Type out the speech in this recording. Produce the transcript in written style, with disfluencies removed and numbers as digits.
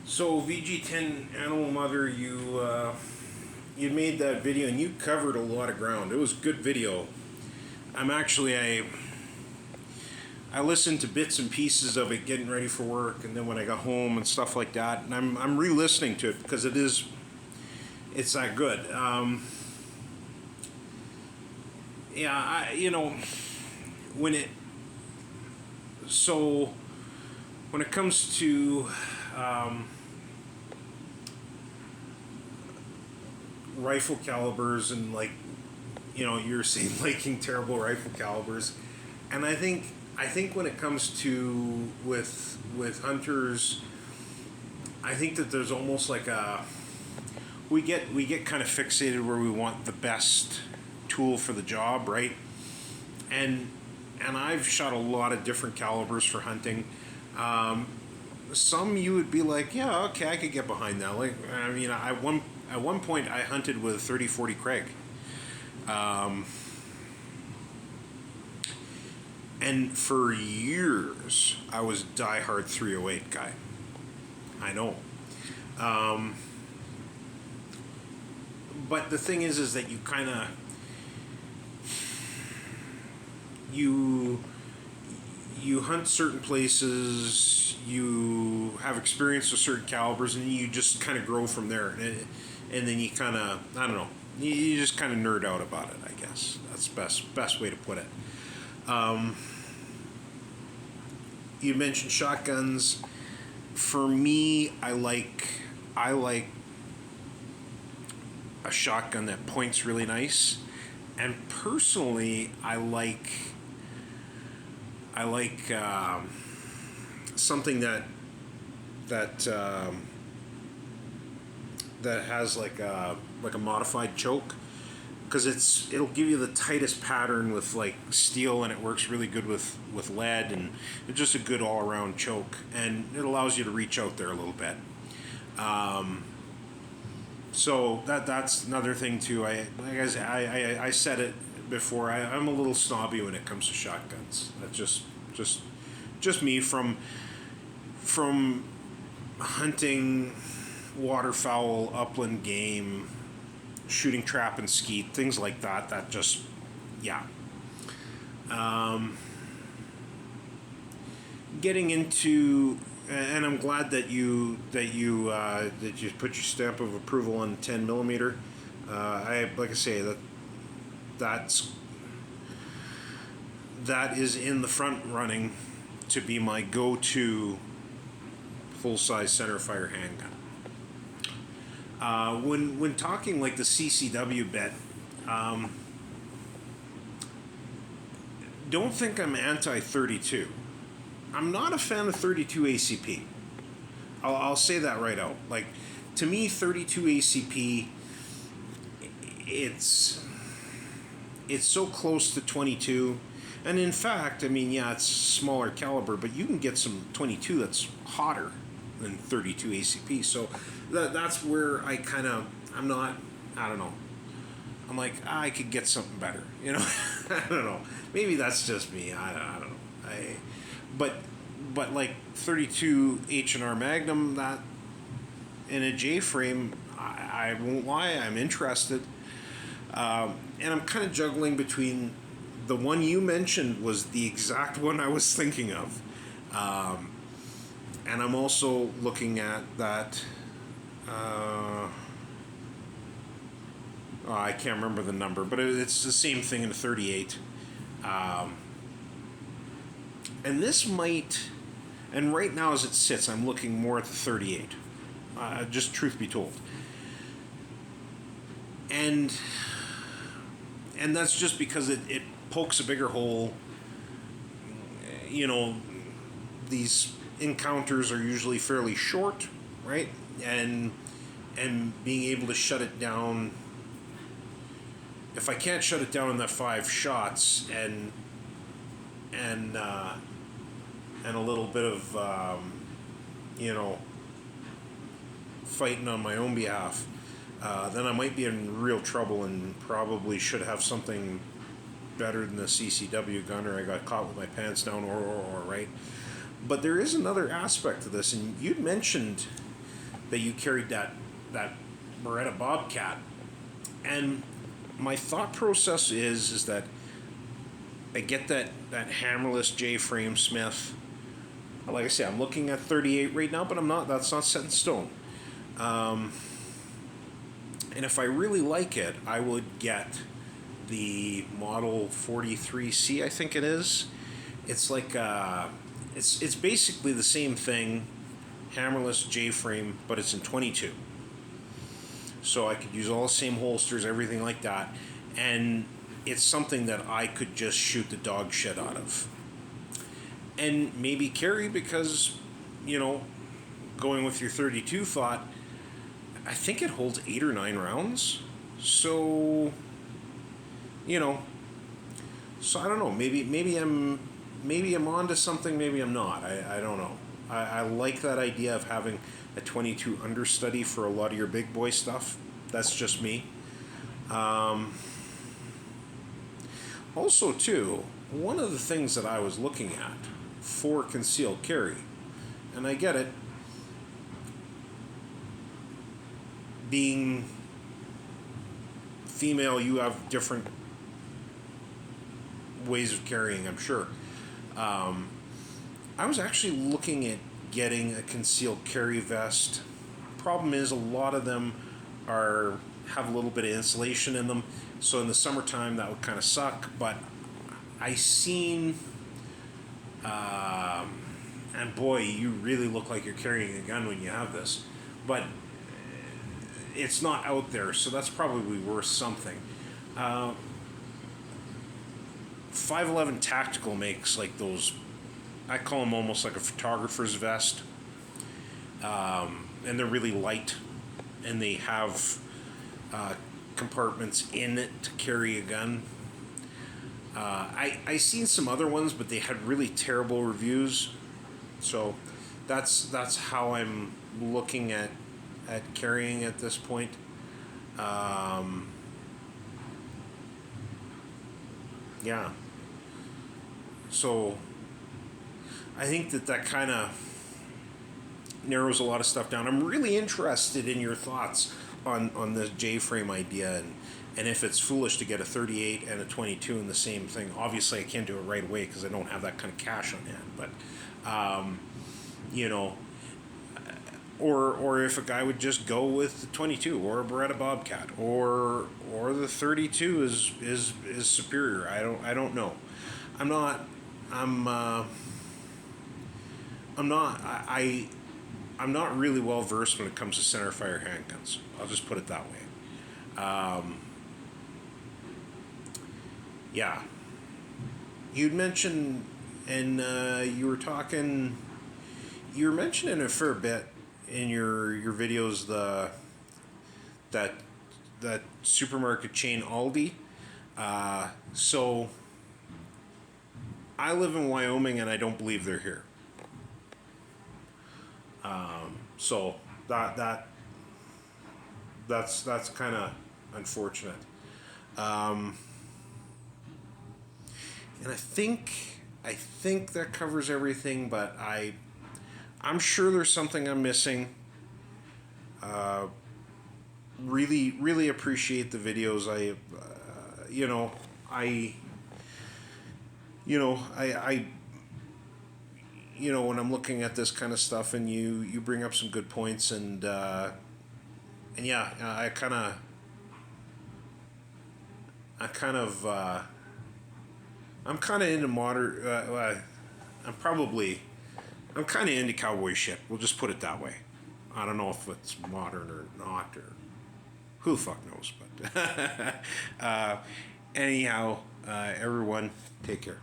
So VG10 Animal Mother, you made that video and you covered a lot of ground. It was a good video. I listened to bits and pieces of it getting ready for work, and then when I got home and stuff like that, and I'm re-listening to it because it's that good. When it so when it comes to rifle calibers and you're saying liking terrible rifle calibers, and I think when it comes to with hunters, I think that there's almost like we get kind of fixated where we want the best tool for the job, right? And I've shot a lot of different calibers for hunting. Some you would be like, yeah, okay, I could get behind that. Like, I mean, at one point I hunted with 30-40 Craig. And for years I was diehard 308 guy. I know. But the thing is that you kind of you hunt certain places, you have experience with certain calibers, and you just kind of grow from there. And then you kind of, I don't know, you just kind of nerd out about it, I guess. That's the best way to put it. You mentioned shotguns. For me, I like a shotgun that points really nice. And personally, I like something that has like a modified choke, because it'll give you the tightest pattern with like steel, and it works really good with lead, and it's just a good all-around choke, and it allows you to reach out there a little bit. So that's another thing too. I said it before. I'm a little snobby when it comes to shotguns. That's just me from hunting waterfowl, upland game, shooting trap and skeet, things like that. That just, yeah. Getting into, and I'm glad that you put your stamp of approval on 10 millimeter. Like I say, that is in the front running to be my go-to full-size centerfire handgun. When talking like the CCW bit, don't think I'm anti-32. I'm not a fan of 32 ACP. I'll say that right out. Like, to me, 32 ACP, it's so close to 22. And in fact, I mean, yeah, it's smaller caliber, but you can get some 22 that's hotter than 32 ACP. So that's where I don't know. I'm like, I could get something better, you know. I don't know. Maybe that's just me. I don't know. But like 32 H&R Magnum, that in a J frame, I won't lie, I'm interested. And I'm kind of juggling between the one you mentioned was the exact one I was thinking of. And I'm also looking at that. I can't remember the number, but it's the same thing in a 38. And this might, and right now as it sits, I'm looking more at the 38. Just truth be told. And that's just because it pokes a bigger hole. You know, these encounters are usually fairly short, right? And being able to shut it down, if I can't shut it down in that 5 shots and a little bit of fighting on my own behalf, then I might be in real trouble and probably should have something better than the CCW gun, or I got caught with my pants down, or right. But there is another aspect to this, and you'd mentioned that you carried that Beretta Bobcat, and my thought process is that I get that hammerless J-frame Smith. Like I say, I'm looking at 38 right now, but I'm not. That's not set in stone. And if I really like it, I would get the Model 43C, I think it is. It's like it's basically the same thing, hammerless J-frame, but it's in 22. So I could use all the same holsters, everything like that, and it's something that I could just shoot the dog shit out of, and maybe carry because, going with your 32 thought, I think it holds 8 or 9 rounds. So, so I don't know. Maybe I'm onto something. Maybe I'm not. I don't know. I like that idea of having a 22 understudy for a lot of your big boy stuff. That's just me. Also, too, one of the things that I was looking at for concealed carry, and I get it, being female, you have different ways of carrying, I'm sure. I was actually looking at getting a concealed carry vest. Problem is, a lot of them have a little bit of insulation in them, so in the summertime that would kind of suck. But I seen, and boy, you really look like you're carrying a gun when you have this, but it's not out there, so that's probably worth something. 511 Tactical makes like those, I call them almost like a photographer's vest, and they're really light, and they have compartments in it to carry a gun. I seen some other ones, but they had really terrible reviews, so that's how I'm looking at carrying at this point. Yeah. So I think that kind of narrows a lot of stuff down. I'm really interested in your thoughts on the J-frame idea, and if it's foolish to get a 38 and a 22 in the same thing. Obviously, I can't do it right away because I don't have that kind of cash on hand. But or if a guy would just go with the 22 or a Beretta Bobcat, or the 32 is superior. I don't know. I'm not really well versed when it comes to center fire handguns. I'll just put it that way. Yeah. You'd mentioned, and you were mentioning a fair bit in your videos, that supermarket chain Aldi. So I live in Wyoming, and I don't believe they're here. So that's kind of unfortunate. And I think that covers everything, but I'm sure there's something I'm missing. Really appreciate the videos. When I'm looking at this kind of stuff, and you bring up some good points, and yeah, I'm kind of into modern. I'm kind of into cowboy shit. We'll just put it that way. I don't know if it's modern or not, or who the fuck knows. But anyhow, everyone, take care.